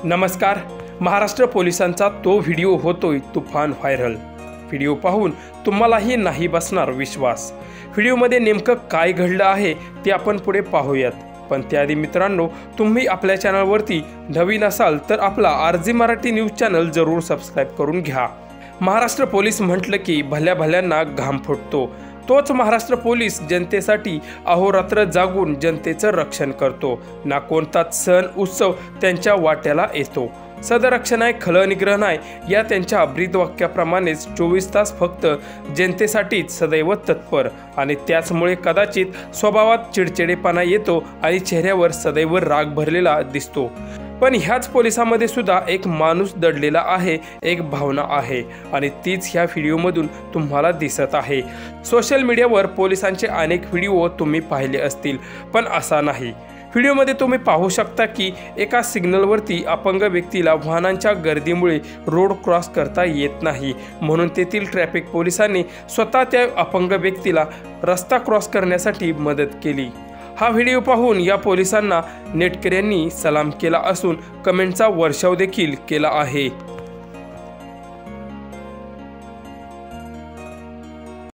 नमस्कार. महाराष्ट्र पोलिसांचा तो व्हिडिओ होतोय तुफान व्हायरल. व्हिडिओ पाहून तुम्हालाही नाही बसणार विश्वास. व्हिडिओमध्ये नेमकं काय घडलं आहे ते आपण पुढे पाहूयात. पण त्याआधी मित्रांनो, तुम्ही आपल्या चॅनलवरती नवीन असाल तर आपला RG मराठी न्यूज चॅनल जरूर सबस्क्राईब करून घ्या. महाराष्ट्र पोलीस म्हटलं की भल्या भल्यांना घाम फुटतो. तोच महाराष्ट्र पोलीस जनतेसाठी अहोरात्र जागून जनतेचं रक्षण करतो. ना कोणताच सण उत्सव त्यांच्या वाट्याला येतो. सदरक्षण आहे, खलनिग्रह नाही या त्यांच्या ब्रीदवाक्याप्रमाणेच 24 तास फक्त जनतेसाठीच सदैव तत्पर. आणि त्याचमुळे कदाचित स्वभावात चिडचिडेपणा येतो आणि चेहऱ्यावर सदैव राग भरलेला दिसतो. पण ह्याच पोलिसांमध्ये सुद्धा एक माणूस दडलेला आहे, एक भावना आहे आणि तीच ह्या व्हिडिओमधून तुम्हाला दिसत आहे. सोशल मीडियावर पोलिसांचे अनेक व्हिडिओ तुम्ही पाहिले असतील, पण असा नाही. व्हिडिओमध्ये तुम्ही पाहू शकता की एका सिग्नलवरती अपंग व्यक्तीला वाहनांच्या गर्दीमुळे रोड क्रॉस करता येत नाही, म्हणून तेथील ट्रॅफिक पोलिसांनी स्वतः त्या अपंग व्यक्तीला रस्ता क्रॉस करण्यासाठी मदत केली. हा व्हिडिओ पाहून या पोलिसांना नेटकऱ्यांनी सलाम केला असून कमेंटचा वर्षाव देखील केला आहे.